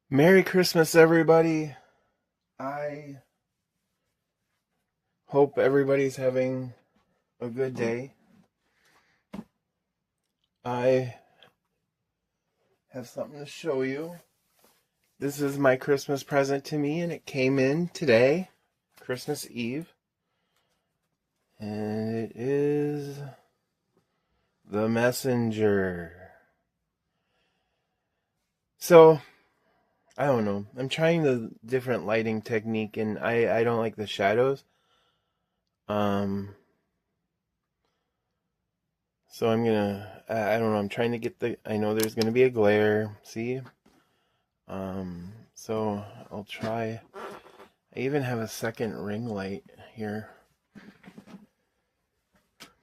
Merry Christmas, everybody. I hope everybody's having a good day. I have something to show you. This is my Christmas present to me, and it came in today, Christmas Eve. And it is the Messenger. So, I don't know. I'm trying the different lighting technique, and I don't like the shadows. So I'm gonna, I don't know, I'm trying to get I know there's gonna be a glare, see? So I'll try, I even have a second ring light here.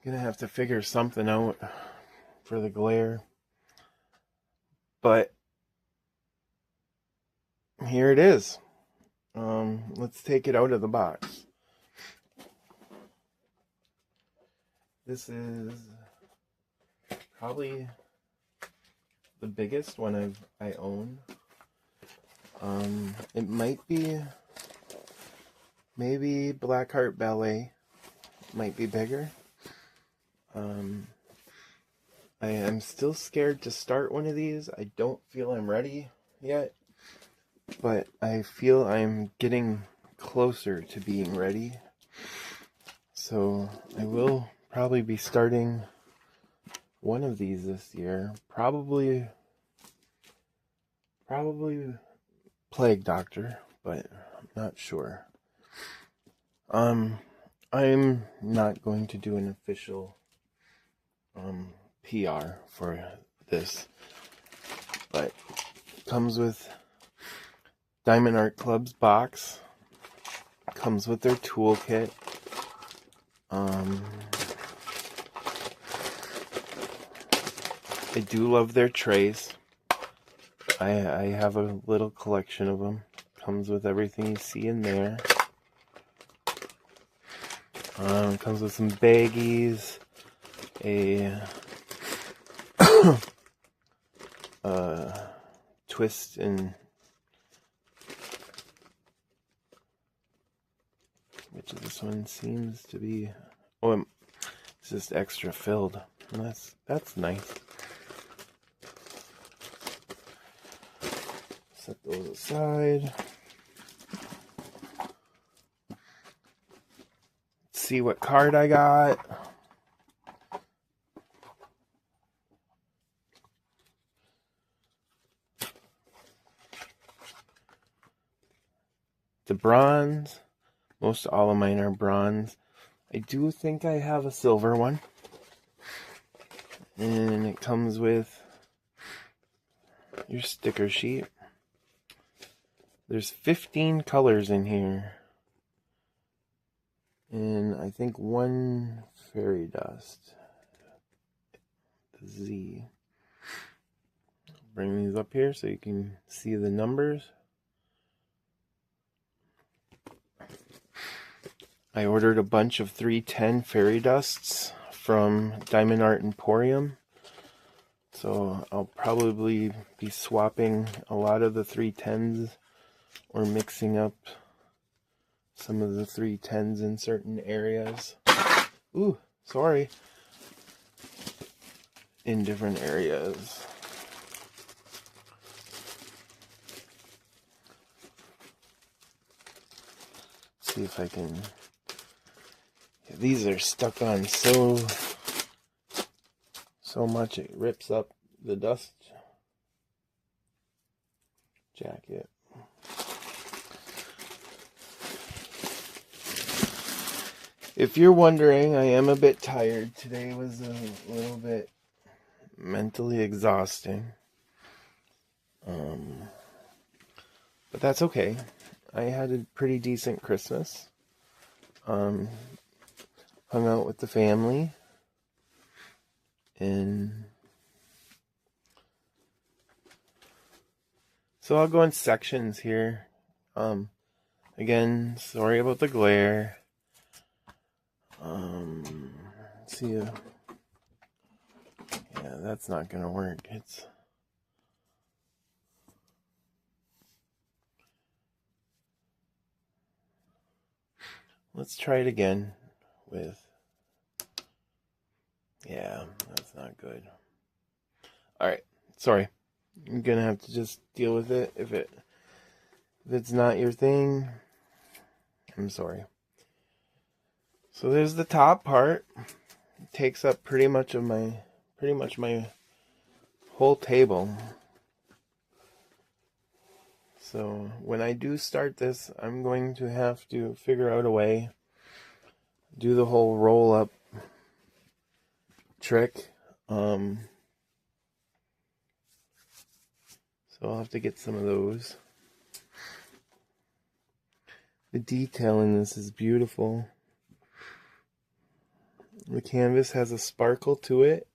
Gonna have to figure something out for the glare. But here it is. Let's take it out of the box. This is probably the biggest one I own. It might be, maybe Blackheart Ballet might be bigger. I am still scared to start one of these. I don't feel I'm ready yet, but I feel I'm getting closer to being ready. So I will probably be starting one of these this year. Probably Plague Doctor, but I'm not sure. I'm not going to do an official PR for this, but it comes with Diamond Art Club's box, comes with their toolkit. I do love their trays. I have a little collection of them. Comes with everything you see in there. Comes with some baggies, a twist and which of this one seems to be, oh, it's just extra filled. That's nice. Set those aside. Let's see what card I got. The bronze. Most all of mine are bronze. I do think I have a silver one. And it comes with your sticker sheet. There's 15 colors in here. And I think one fairy dust. The Z. Bring these up here so you can see the numbers. I ordered a bunch of 310 fairy dusts from Diamond Art Emporium. So I'll probably be swapping a lot of the 310s or mixing up some of the 310s in certain areas. Ooh, sorry. In different areas. Let's see if I can. These are stuck on so much it rips up the dust jacket. If you're wondering, I am a bit tired. Today was a little bit mentally exhausting. But that's okay. I had a pretty decent Christmas. Hung out with the family. And so I'll go in sections here. Again, sorry about the glare. Let's see. Yeah, that's not gonna work. Let's try it again with, yeah, that's not good. Alright, sorry. I'm gonna have to just deal with it. If it's not your thing, I'm sorry. So there's the top part. It takes up pretty much my whole table. So when I do start this, I'm going to have to figure out a way, do the whole roll up trick. So I'll have to get some of those. The detail in this is beautiful. The canvas has a sparkle to it.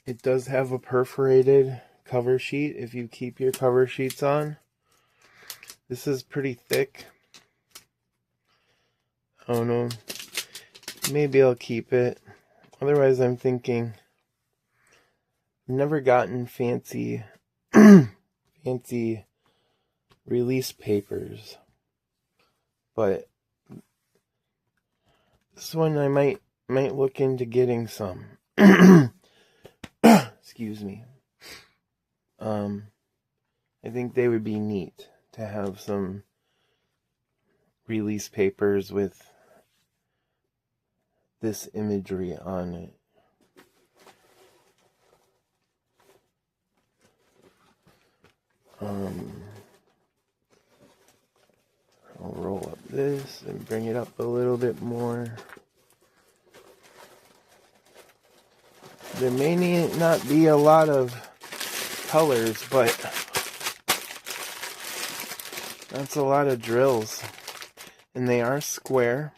It does have a perforated cover sheet if you keep your cover sheets on. This is pretty thick. I don't know. Maybe I'll keep it. Otherwise, I'm thinking, I've never gotten fancy fancy release papers, but this one I might look into getting some. Excuse me. I think they would be neat to have some release papers with this imagery on it. I'll roll up this and bring it up a little bit more. There may not be a lot of colors, but that's a lot of drills. And they are square.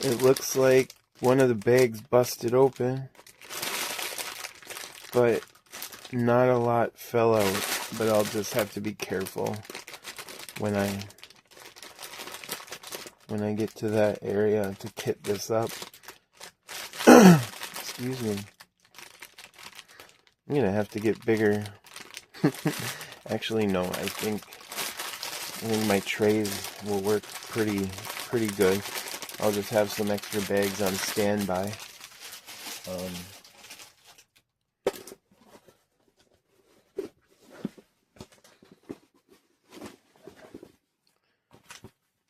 It looks like one of the bags busted open, but not a lot fell out. But I'll just have to be careful when I get to that area to kit this up. Excuse me. I'm gonna have to get bigger. Actually, no. I think my trays will work pretty good. I'll just have some extra bags on standby.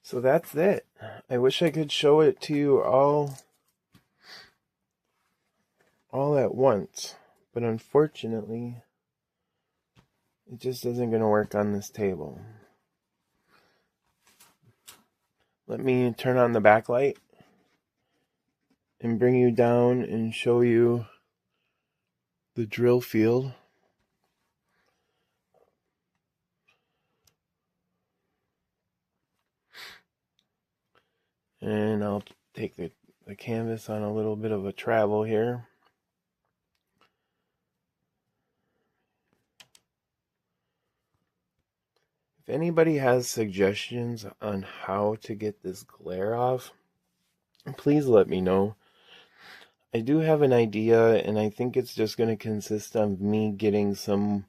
So that's it. I wish I could show it to you all at once, but unfortunately, it just isn't going to work on this table. Let me turn on the backlight and bring you down and show you the drill field. And I'll take the canvas on a little bit of a travel here. If anybody has suggestions on how to get this glare off, please let me know. I do have an idea, and I think it's just going to consist of me getting some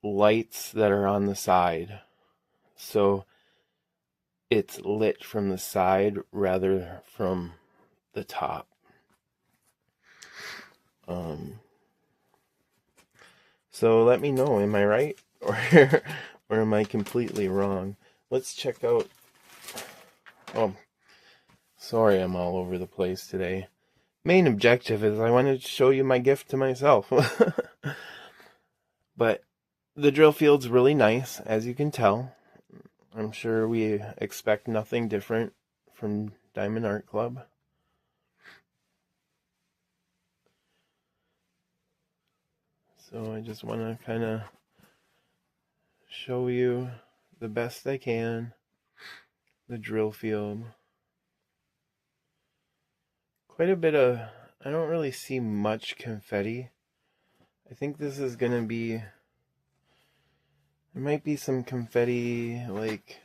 lights that are on the side. So it's lit from the side rather from the top. So let me know, am I right? Or am I completely wrong? Let's check out... Oh, sorry I'm all over the place today. Main objective is I wanted to show you my gift to myself. But the drill field's really nice, as you can tell. I'm sure we expect nothing different from Diamond Art Club. So I just want to kind of show you the best I can the drill field. Quite a bit of, I don't really see much confetti. I think this is going to be, there might be some confetti like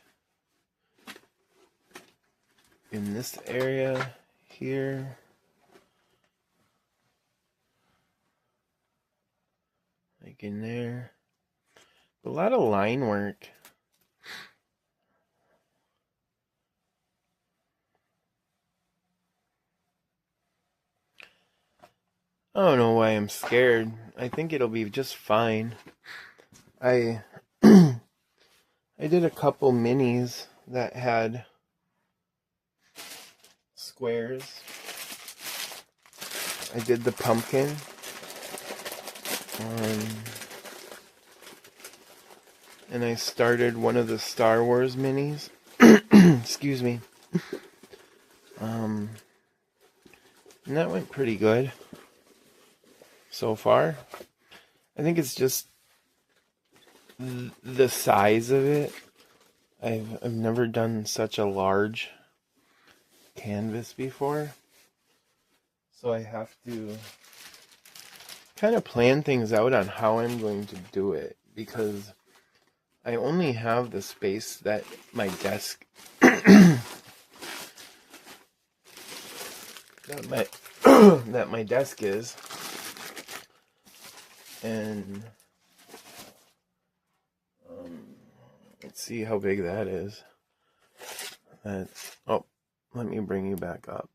in this area here. work in there. A lot of line work. I don't know why I'm scared. I think it'll be just fine. I I did a couple minis that had squares. I did the pumpkin. And I started one of the Star Wars minis. Excuse me. And that went pretty good so far. I think it's just the size of it. I've never done such a large canvas before, so I have to kind of plan things out on how I'm going to do it, because I only have the space that my desk that my desk is, and let's see how big that is. Oh, let me bring you back up.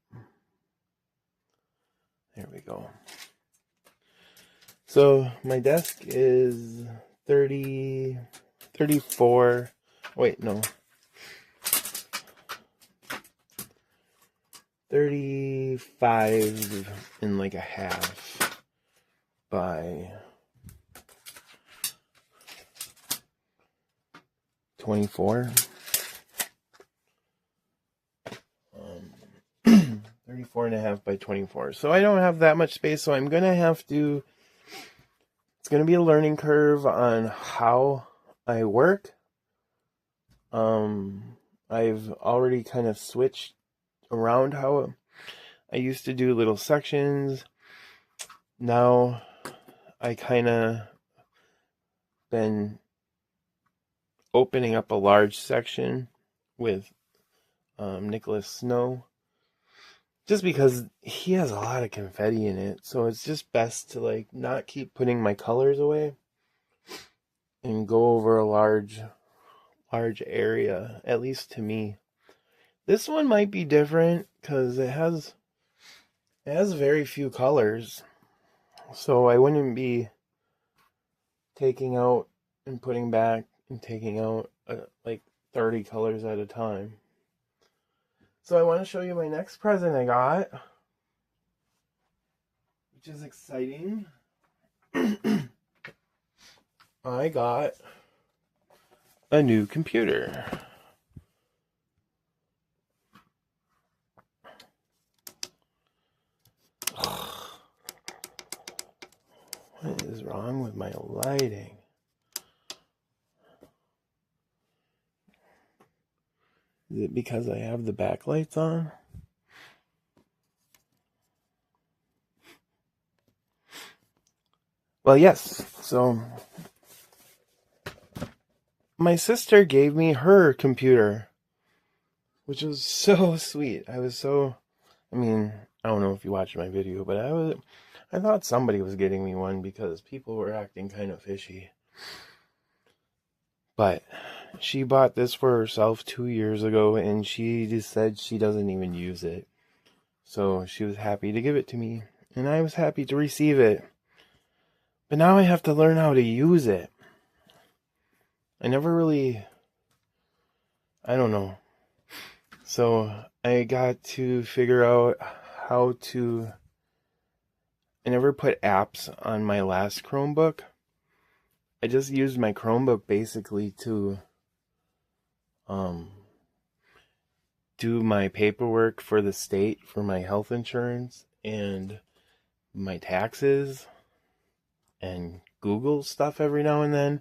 There we go. So my desk is 34, wait, no, 35 and like a half by 24. 34 and a half by 24. So I don't have that much space, so I'm gonna have to, it's gonna be a learning curve on how I work. I've already kind of switched around how I used to do little sections. Now I kind of been opening up a large section with Nicholas Snow, just because he has a lot of confetti in it, so it's just best to like not keep putting my colors away and go over a large area, at least to me. This one might be different because it has very few colors, so I wouldn't be taking out and putting back and taking out like 30 colors at a time. So I want to show you my next present I got, which is exciting. I got a new computer. What is wrong with my lighting? Is it because I have the backlights on? Well, yes. So my sister gave me her computer, which was so sweet. I mean, I don't know if you watched my video, but I thought somebody was getting me one because people were acting kind of fishy. But she bought this for herself 2 years ago, and she just said she doesn't even use it. So she was happy to give it to me, and I was happy to receive it. But now I have to learn how to use it. I don't know. So I got to figure out how to, I never put apps on my last Chromebook. I just used my Chromebook basically to do my paperwork for the state for my health insurance and my taxes and Google stuff every now and then.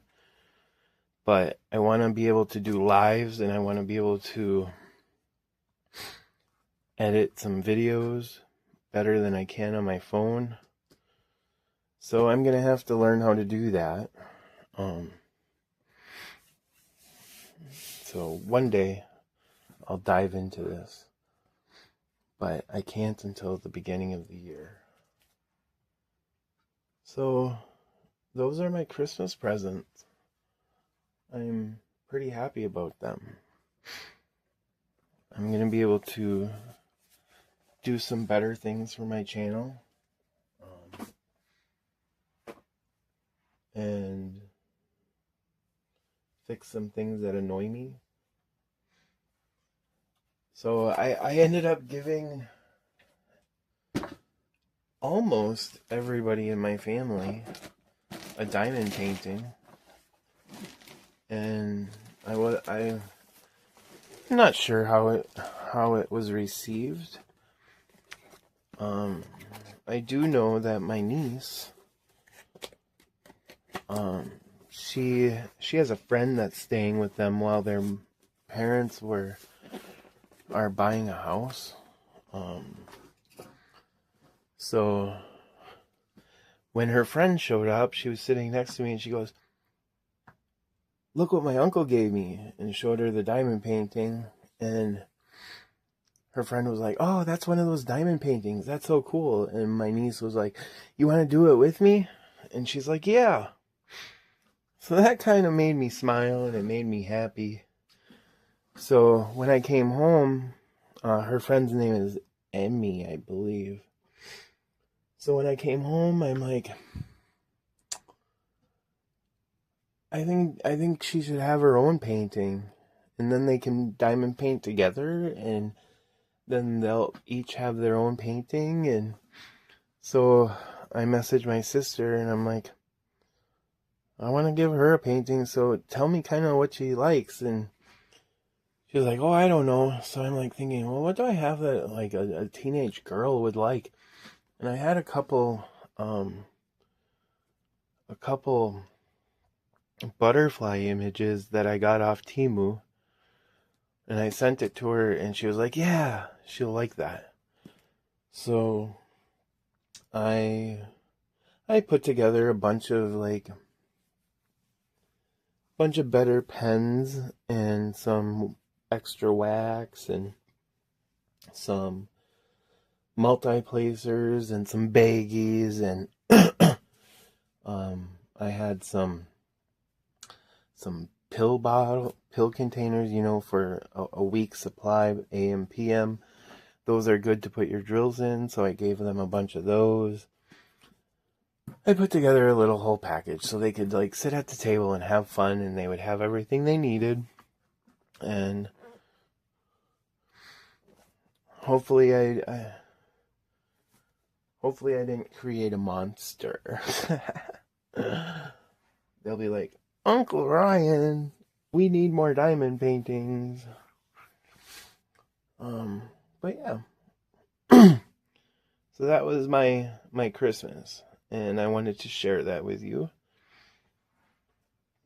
But I want to be able to do lives, and I want to be able to edit some videos better than I can on my phone. So I'm going to have to learn how to do that. So one day I'll dive into this, but I can't until the beginning of the year. So those are my Christmas presents. I'm pretty happy about them. I'm gonna be able to do some better things for my channel, and fix some things that annoy me. So I ended up giving almost everybody in my family a diamond painting, and I'm not sure how it was received. I do know that my niece, she has a friend that's staying with them while their parents are buying a house. So when her friend showed up, she was sitting next to me and she goes, "Look what my uncle gave me," and showed her the diamond painting. And her friend was like, "Oh, that's one of those diamond paintings. That's so cool." And my niece was like, "You want to do it with me?" And she's like, "Yeah." So that kind of made me smile and it made me happy. So when I came home, her friend's name is Emmy, I believe. So when I came home, I'm like, I think she should have her own painting, and then they can diamond paint together, and then they'll each have their own painting. And so I messaged my sister and I'm like, I want to give her a painting, so tell me kind of what she likes. And she was like, "Oh, I don't know." So I'm like thinking, well, what do I have that like a teenage girl would like? And I had a couple butterfly images that I got off Temu, and I sent it to her, and she was like, "Yeah, she'll like that." So I put together a bunch of better pens and some extra wax and some multi-placers and some baggies, and I had some pill containers, for a week's supply, AM PM. Those are good to put your drills in, so I gave them a bunch of those. I put together a little whole package so they could sit at the table and have fun, and they would have everything they needed. And hopefully I didn't create a monster. They'll be like, "Uncle Ryan, we need more diamond paintings." But yeah. So that was my Christmas, and I wanted to share that with you.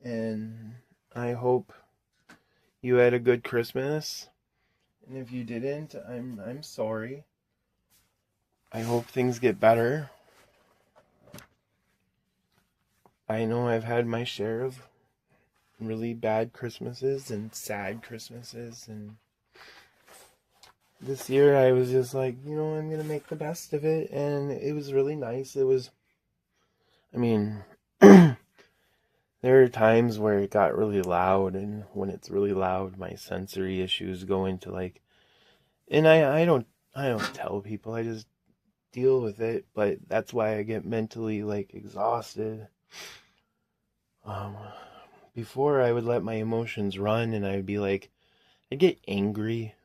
And I hope you had a good Christmas. And if you didn't, I'm sorry. I hope things get better. I know I've had my share of really bad Christmases and sad Christmases, and this year I was just like, I'm gonna make the best of it, and it was really nice. There are times where it got really loud, and when it's really loud, my sensory issues go into and I don't tell people, I just deal with it, but that's why I get mentally exhausted. Before I would let my emotions run, and I'd get angry,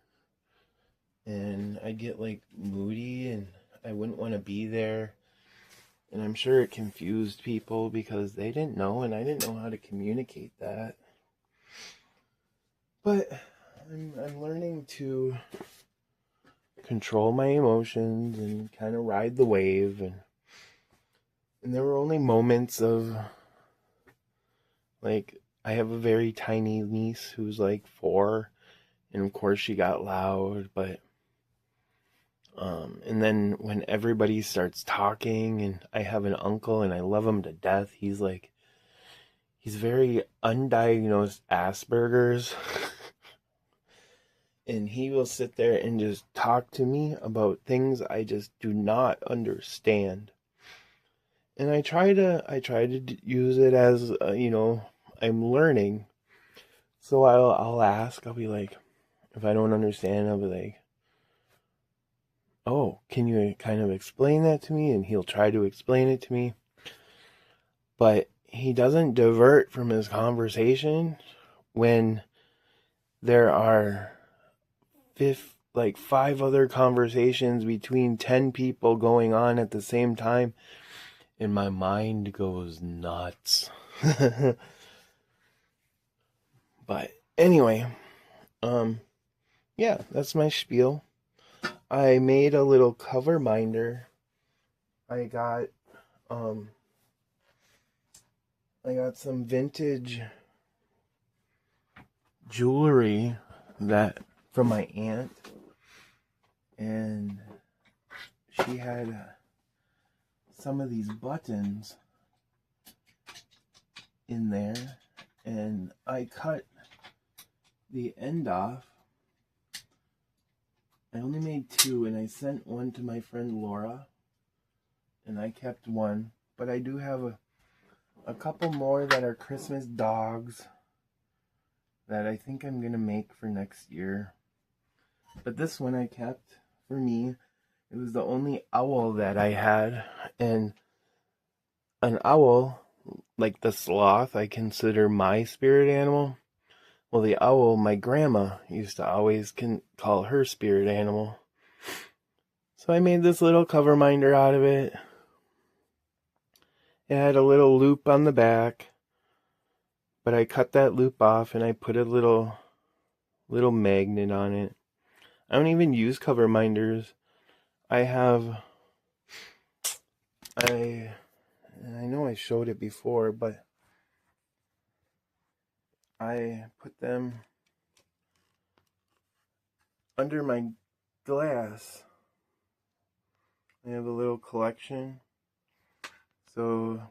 and I'd get moody, and I wouldn't want to be there. And I'm sure it confused people because they didn't know, and I didn't know how to communicate that. But I'm learning to control my emotions and kind of ride the wave. And there were only moments of I have a very tiny niece who's 4, and of course she got loud, but and then when everybody starts talking, and I have an uncle and I love him to death, he's very undiagnosed Asperger's. And he will sit there and just talk to me about things I just do not understand. And I try to use it as you know, I'm learning. So I'll ask. I'll be like, if I don't understand, I'll be like, "Oh, can you kind of explain that to me?" And he'll try to explain it to me. But he doesn't divert from his conversation when there are like 5 other conversations between 10 people going on at the same time, and my mind goes nuts. But anyway, yeah, that's my spiel. I made a little cover minder. I got some vintage jewelry that from my aunt, and she had some of these buttons in there, and I cut the end off. I only made 2, and I sent one to my friend Laura, and I kept one, but I do have a couple more that are Christmas dogs that I think I'm gonna make for next year. But this one I kept for me. It was the only owl that I had, and an owl, like the sloth, I consider my spirit animal. Well, the owl, my grandma used to always call her spirit animal. So I made this little cover minder out of it. It had a little loop on the back, but I cut that loop off and I put a little magnet on it. I don't even use cover minders. I know I showed it before, but I put them under my glass. I have a little collection. So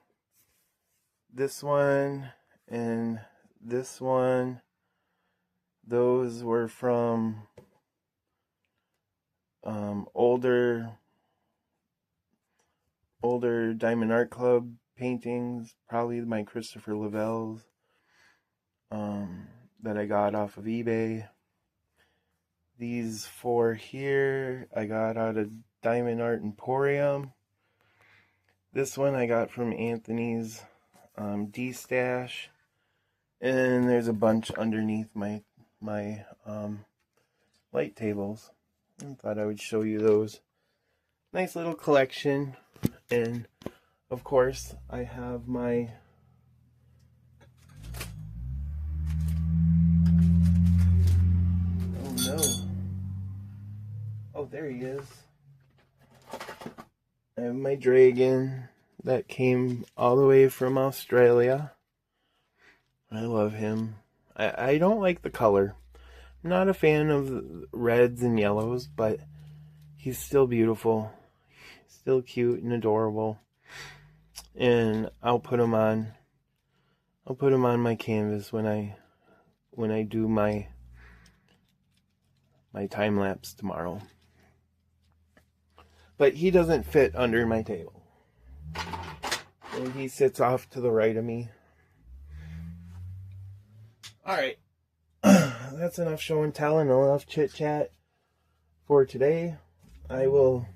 this one and this one, those were from older Diamond Art Club paintings, probably my Christopher Lavelles, that I got off of eBay. These 4 here I got out of Diamond Art Emporium. This one I got from Anthony's D-Stash. And there's a bunch underneath my light tables. I thought I would show you those. Nice little collection. And of course I have my oh, there he is. I have my dragon that came all the way from Australia. I love him. I don't like the color. I'm not a fan of reds and yellows, but he's still beautiful. He's still cute and adorable. And I'll put him on my canvas when I do my time lapse tomorrow. But he doesn't fit under my table. And he sits off to the right of me. Alright. That's enough show and tell and enough chit chat for today. I will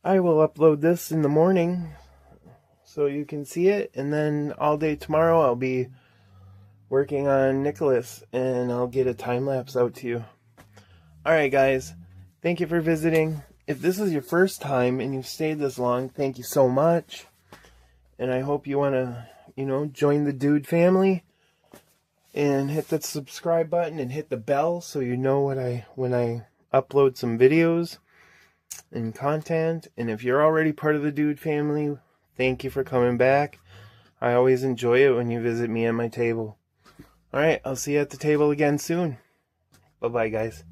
upload this in the morning so you can see it, and then all day tomorrow I'll be working on Nicholas, and I'll get a time lapse out to you. Alright guys, thank you for visiting. If this is your first time and you've stayed this long, thank you so much. And I hope you want to, join the Dude family and hit that subscribe button and hit the bell so you know when I upload some videos and content. And if you're already part of the Dude family, thank you for coming back. I always enjoy it when you visit me at my table. Alright, I'll see you at the table again soon. Bye-bye, guys.